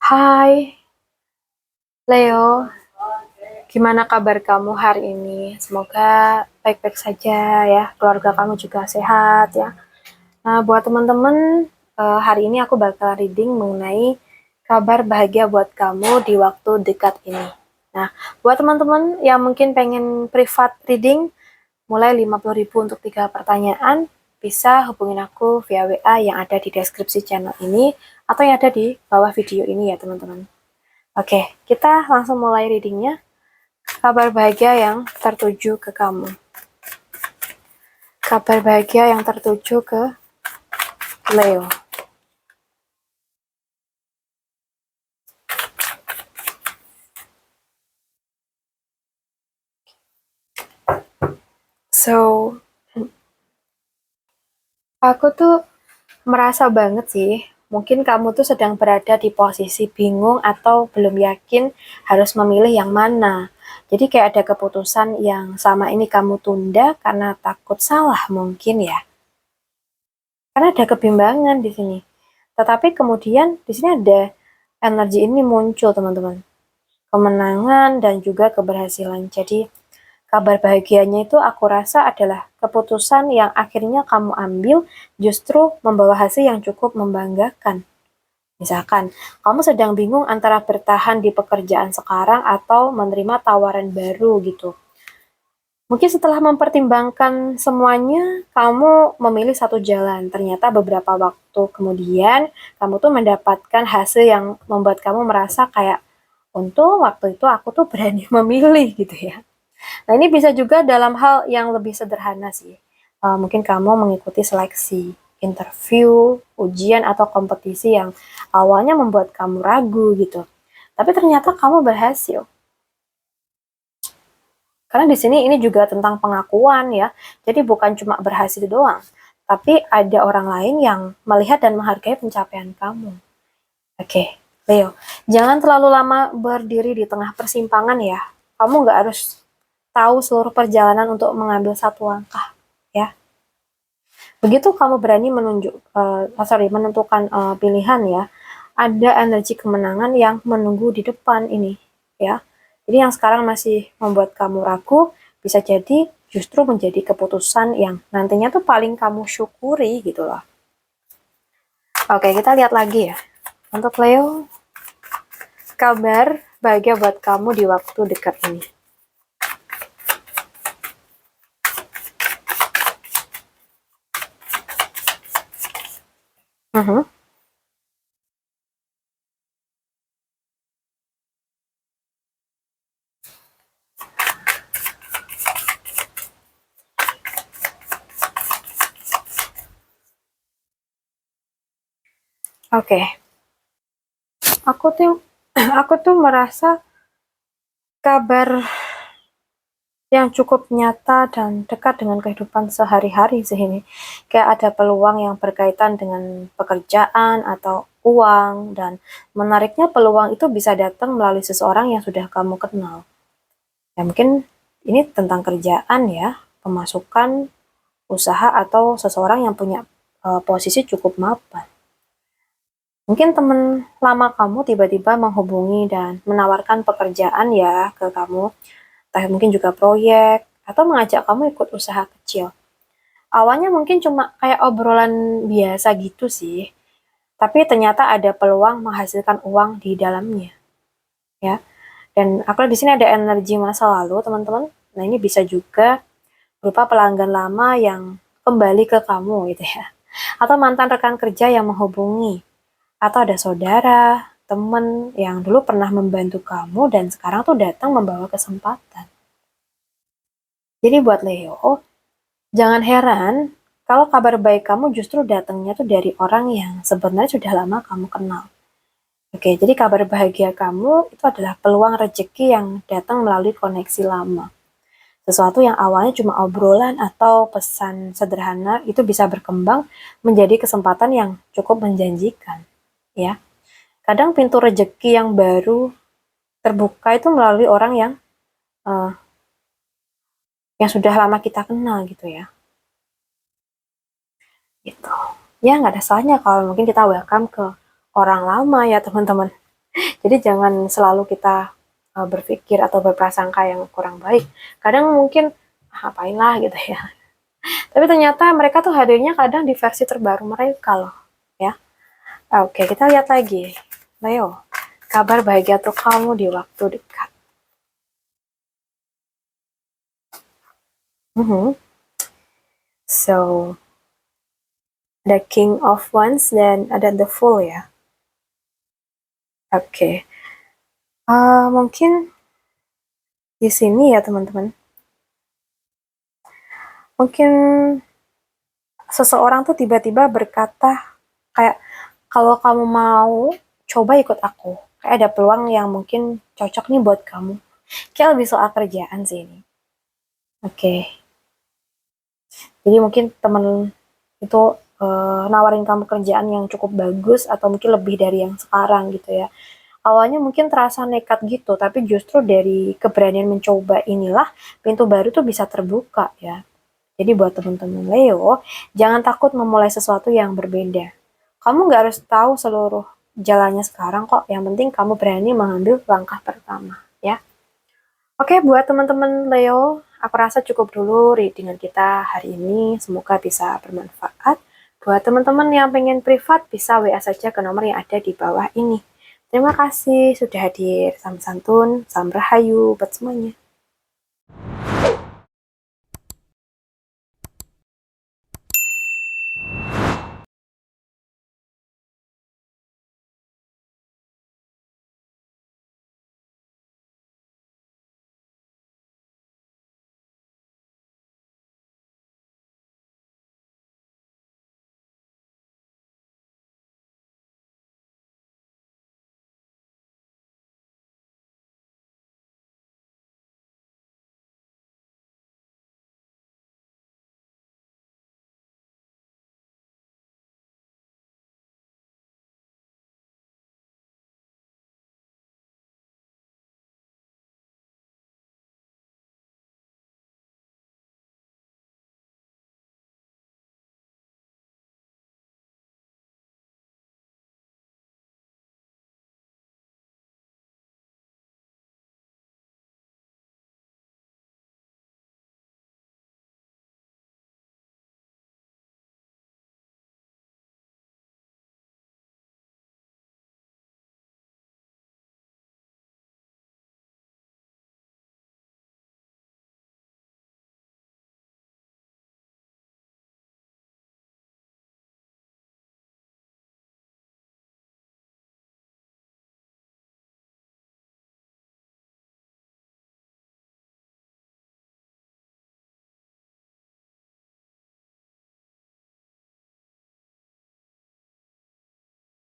Hai, Leo. Gimana kabar kamu hari ini? Semoga baik-baik saja ya, keluarga kamu juga sehat ya. Nah, buat teman-teman, hari ini aku bakal reading mengenai kabar bahagia buat kamu di waktu dekat ini. Nah, buat teman-teman yang mungkin pengen privat reading, mulai 50.000 untuk 3 pertanyaan, bisa hubungin aku via WA yang ada di deskripsi channel ini, atau yang ada di bawah video ini ya teman-teman. Oke, kita langsung mulai readingnya. Kabar bahagia yang tertuju ke kamu. Kabar bahagia yang tertuju ke Leo. So, aku tuh merasa banget sih, mungkin kamu tuh sedang berada di posisi bingung atau belum yakin harus memilih yang mana. Jadi kayak ada keputusan yang sama ini kamu tunda karena takut salah mungkin ya. Karena ada kebimbangan di sini. Tetapi kemudian di sini ada energi ini muncul teman-teman. Kemenangan dan juga keberhasilan. Jadi kabar bahagianya itu aku rasa adalah keputusan yang akhirnya kamu ambil justru membawa hasil yang cukup membanggakan. Misalkan, kamu sedang bingung antara bertahan di pekerjaan sekarang atau menerima tawaran baru gitu. Mungkin setelah mempertimbangkan semuanya, kamu memilih satu jalan. Ternyata beberapa waktu kemudian, kamu tuh mendapatkan hasil yang membuat kamu merasa kayak, untung waktu itu aku tuh berani memilih gitu ya. Nah, ini bisa juga dalam hal yang lebih sederhana sih. Mungkin kamu mengikuti seleksi, interview, ujian, atau kompetisi yang awalnya membuat kamu ragu gitu. Tapi ternyata kamu berhasil. Karena di sini ini juga tentang pengakuan ya. Jadi bukan cuma berhasil doang, tapi ada orang lain yang melihat dan menghargai pencapaian kamu. Oke, Leo, jangan terlalu lama berdiri di tengah persimpangan ya. Kamu nggak harus tahu seluruh perjalanan untuk mengambil satu langkah ya. Begitu kamu berani menentukan pilihan ya, ada energi kemenangan yang menunggu di depan ini ya. Jadi yang sekarang masih membuat kamu ragu bisa jadi justru menjadi keputusan yang nantinya tuh paling kamu syukuri gitu loh. Oke, kita lihat lagi ya. Untuk Leo, kabar bahagia buat kamu di waktu dekat ini. Oke, aku tuh aku tuh merasa kabar yang cukup nyata dan dekat dengan kehidupan sehari-hari sini. Kayak ada peluang yang berkaitan dengan pekerjaan atau uang, dan menariknya peluang itu bisa datang melalui seseorang yang sudah kamu kenal. Ya mungkin ini tentang kerjaan ya, pemasukan, usaha, atau seseorang yang punya posisi cukup mapan. Mungkin teman lama kamu tiba-tiba menghubungi dan menawarkan pekerjaan ya ke kamu, entah mungkin juga proyek, atau mengajak kamu ikut usaha kecil. Awalnya mungkin cuma kayak obrolan biasa gitu sih, tapi ternyata ada peluang menghasilkan uang di dalamnya, ya. Dan aku di sini ada energi masa lalu, teman-teman. Nah, ini bisa juga berupa pelanggan lama yang kembali ke kamu gitu ya. Atau mantan rekan kerja yang menghubungi, atau ada saudara, temen yang dulu pernah membantu kamu dan sekarang tuh datang membawa kesempatan. Jadi buat Leo, jangan heran kalau kabar baik kamu justru datangnya tuh dari orang yang sebenarnya sudah lama kamu kenal. Oke, jadi kabar bahagia kamu itu adalah peluang rezeki yang datang melalui koneksi lama. Sesuatu yang awalnya cuma obrolan atau pesan sederhana itu bisa berkembang menjadi kesempatan yang cukup menjanjikan, ya. Kadang pintu rezeki yang baru terbuka itu melalui orang uh, yang sudah lama kita kenal gitu ya. Gitu. Ya nggak ada salahnya kalau mungkin kita welcome ke orang lama ya teman-teman. Jadi jangan selalu kita berpikir atau berprasangka yang kurang baik. Kadang mungkin apain lah gitu ya. Tapi ternyata mereka tuh hadirnya kadang di versi terbaru mereka loh, ya. Oke, kita lihat lagi. Leo, kabar bahagia untuk kamu di waktu dekat. So, the King of Wands dan ada the Fool ya. Oke. Mungkin di sini ya teman-teman. Mungkin seseorang tuh tiba-tiba berkata kayak, kalau kamu mau coba ikut aku, kayak ada peluang yang mungkin cocok nih buat kamu. Kayak lebih soal kerjaan sih ini. Oke. Jadi mungkin temen itu nawarin kamu kerjaan yang cukup bagus atau mungkin lebih dari yang sekarang gitu ya. Awalnya mungkin terasa nekat gitu, tapi justru dari keberanian mencoba inilah pintu baru tuh bisa terbuka ya. Jadi buat teman-teman Leo, jangan takut memulai sesuatu yang berbeda. Kamu nggak harus tahu seluruh jalannya sekarang kok. Yang penting kamu berani mengambil langkah pertama, ya. Oke, buat teman-teman Leo, aku rasa cukup dulu readingan kita hari ini. Semoga bisa bermanfaat. Buat teman-teman yang pengen privat, bisa WA saja ke nomor yang ada di bawah ini. Terima kasih sudah hadir. Salam santun, salam rahayu buat semuanya.